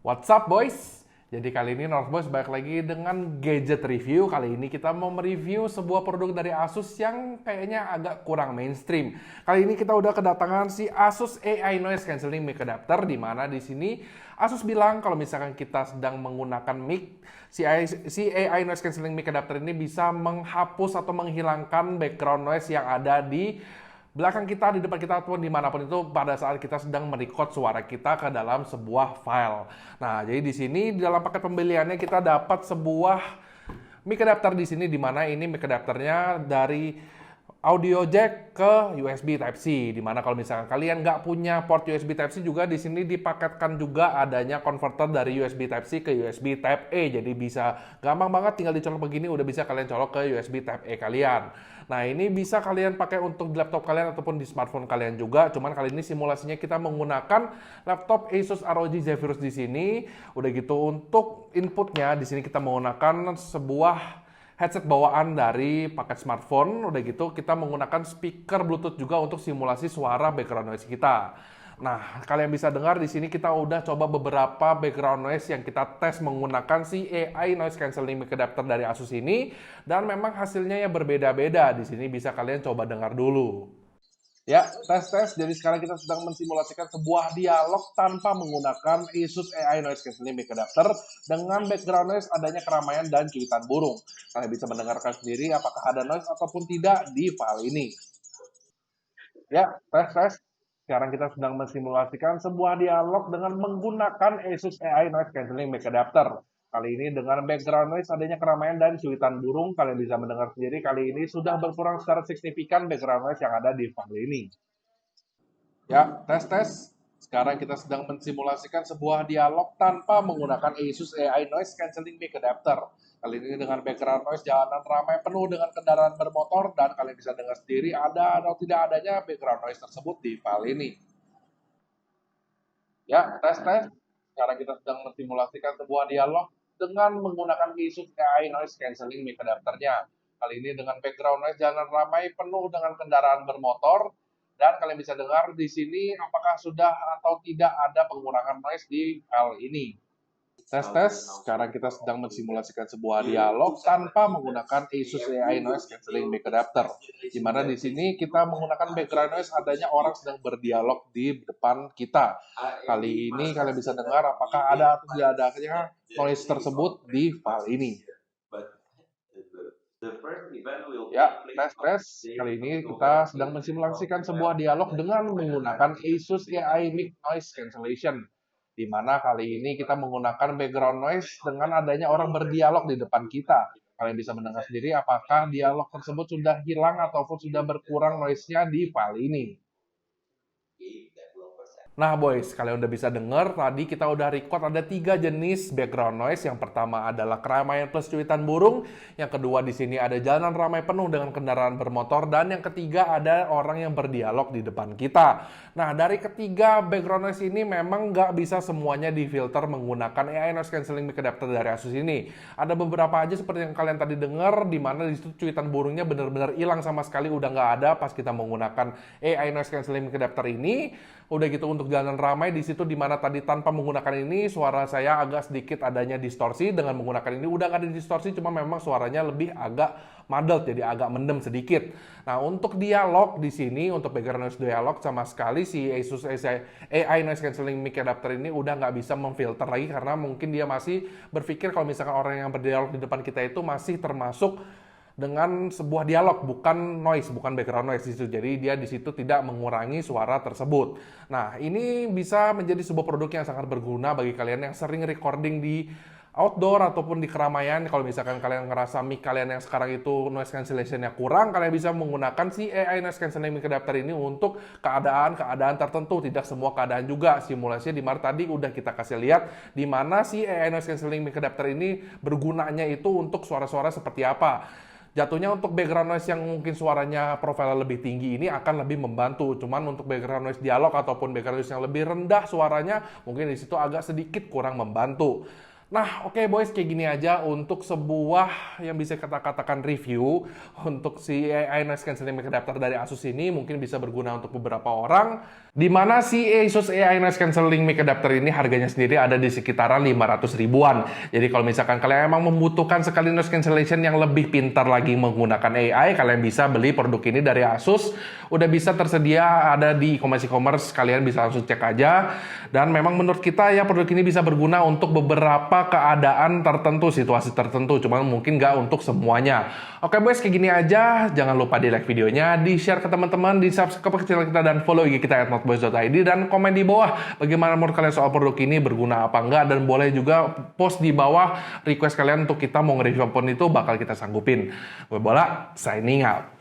What's up boys? Jadi kali ini North Boys balik lagi dengan gadget review. Kali ini kita mau mereview sebuah produk dari Asus yang kayaknya agak kurang mainstream. Kali ini kita udah kedatangan si Asus AI Noise Cancelling Mic Adapter, di mana di sini Asus bilang kalau misalkan kita sedang menggunakan mic, si AI Noise Cancelling Mic Adapter ini bisa menghapus atau menghilangkan background noise yang ada di belakang kita, di depan kita, ataupun dimanapun itu pada saat kita sedang merecord suara kita ke dalam sebuah file. Nah, jadi di sini di dalam paket pembeliannya kita dapat sebuah mic adapter di sini, di mana ini mic adapternya dari audio jack ke USB Type-C. Di mana kalau misalkan kalian nggak punya port USB Type-C juga, di sini dipaketkan juga adanya converter dari USB Type-C ke USB Type-A. Jadi bisa gampang banget tinggal dicolok begini, udah bisa kalian colok ke USB Type-A kalian. Nah, ini bisa kalian pakai untuk di laptop kalian ataupun di smartphone kalian juga. Cuman kali ini simulasinya kita menggunakan laptop Asus ROG Zephyrus di sini. Udah gitu untuk inputnya di sini kita menggunakan sebuah headset bawaan dari paket smartphone. Udah gitu kita menggunakan speaker Bluetooth juga untuk simulasi suara background noise kita. Nah, kalian bisa dengar di sini kita udah coba beberapa background noise yang kita tes menggunakan si AI Noise Cancelling Mic Adapter dari Asus ini, dan memang hasilnya ya berbeda-beda. Di sini bisa kalian coba dengar dulu. Ya, tes. Jadi sekarang kita sedang mensimulasikan sebuah dialog tanpa menggunakan Asus AI Noise Cancelling Mic Adapter dengan background noise adanya keramaian dan cuitan burung. Kalian bisa mendengarkan sendiri apakah ada noise ataupun tidak di file ini. Ya, tes. Sekarang kita sedang mensimulasikan sebuah dialog dengan menggunakan Asus AI Noise Cancelling Mic Adapter. Kali ini dengan background noise adanya keramaian dan cuitan burung, kalian bisa mendengar sendiri kali ini sudah berkurang secara signifikan background noise yang ada di file ini. Ya, tes. Sekarang kita sedang mensimulasikan sebuah dialog tanpa menggunakan Asus AI Noise Cancelling Mic Adapter. Kali ini dengan background noise jalanan ramai penuh dengan kendaraan bermotor, dan kalian bisa dengar sendiri ada atau tidak adanya background noise tersebut di file ini. Ya, tes. Sekarang kita sedang mensimulasikan sebuah dialog dengan menggunakan Asus AI Noise Cancelling Mic Adapternya. Kali ini dengan background noise jalanan ramai penuh dengan kendaraan bermotor, dan kalian bisa dengar di sini apakah sudah atau tidak ada pengurangan noise di file ini. Tes. Sekarang kita sedang mensimulasikan sebuah dialog tanpa menggunakan Asus AI Noise Cancelling Mic Adapter, di mana di sini kita menggunakan background noise adanya orang sedang berdialog di depan kita. Kali ini kalian bisa dengar apakah ada atau tidak adanya noise tersebut di file ini. Ya, tes. Kali ini kita sedang mensimulasikan sebuah dialog dengan menggunakan Asus AI Mic Noise Cancellation, di mana kali ini kita menggunakan background noise dengan adanya orang berdialog di depan kita. Kalian bisa mendengar sendiri apakah dialog tersebut sudah hilang ataupun sudah berkurang noise-nya di file ini. Nah boys, kalian udah bisa denger, tadi kita udah record ada 3 jenis background noise. Yang pertama adalah keramaian plus cuitan burung, yang kedua di sini ada jalanan ramai penuh dengan kendaraan bermotor, dan yang ketiga ada orang yang berdialog di depan kita. Nah, dari ketiga background noise ini memang nggak bisa semuanya difilter menggunakan AI Noise Cancelling Mic Adapter dari Asus ini. Ada beberapa aja seperti yang kalian tadi denger, di mana di situ cuitan burungnya benar-benar hilang sama sekali, udah nggak ada pas kita menggunakan AI Noise Cancelling Mic Adapter ini. Udah gitu untuk jalanan ramai di situ, di mana tadi tanpa menggunakan ini suara saya agak sedikit adanya distorsi. Dengan menggunakan ini udah nggak ada distorsi, cuma memang suaranya lebih agak muddled, jadi agak mendem sedikit. Nah, untuk dialog di sini, untuk background noise dialog, sama sekali si Asus AI Noise Cancelling Mic Adapter ini udah nggak bisa memfilter lagi, karena mungkin dia masih berpikir kalau misalkan orang yang berdialog di depan kita itu masih termasuk dengan sebuah dialog, bukan noise, bukan background noise di situ. Jadi dia di situ tidak mengurangi suara tersebut. Nah, ini bisa menjadi sebuah produk yang sangat berguna bagi kalian yang sering recording di outdoor ataupun di keramaian. Kalau misalkan kalian ngerasa mic kalian yang sekarang itu noise cancellation-nya kurang, kalian bisa menggunakan si AI Noise Cancelling Mic Adapter ini untuk keadaan-keadaan tertentu. Tidak semua keadaan juga. Simulasinya di mana tadi udah kita kasih lihat di mana si AI Noise Cancelling Mic Adapter ini bergunanya itu untuk suara-suara seperti apa. Jatuhnya untuk background noise yang mungkin suaranya profile lebih tinggi ini akan lebih membantu. Cuman untuk background noise dialog ataupun background noise yang lebih rendah suaranya, mungkin di situ agak sedikit kurang membantu. Nah, oke boys, kayak gini aja untuk sebuah yang bisa kita katakan review untuk si AI Noise Cancelling Mic Adapter dari Asus ini mungkin bisa berguna untuk beberapa orang. Di mana si Asus AI Noise Cancelling Mic Adapter ini harganya sendiri ada di sekitaran 500 ribuan. Jadi kalau misalkan kalian emang membutuhkan sekali noise cancellation yang lebih pintar lagi menggunakan AI, kalian bisa beli produk ini dari Asus. Udah bisa tersedia ada di e-commerce, kalian bisa langsung cek aja. Dan memang menurut kita ya produk ini bisa berguna untuk beberapa keadaan tertentu, situasi tertentu, cuman mungkin nggak untuk semuanya. Oke boys, kayak gini aja. Jangan lupa di like videonya, di share ke teman-teman, di subscribe ke channel kita, dan follow IG kita @noteboys.id, dan komen di bawah bagaimana menurut kalian soal produk ini, berguna apa enggak, dan boleh juga post di bawah request kalian untuk kita mau nge-review apapun itu bakal kita sanggupin. Gue Bola, signing out.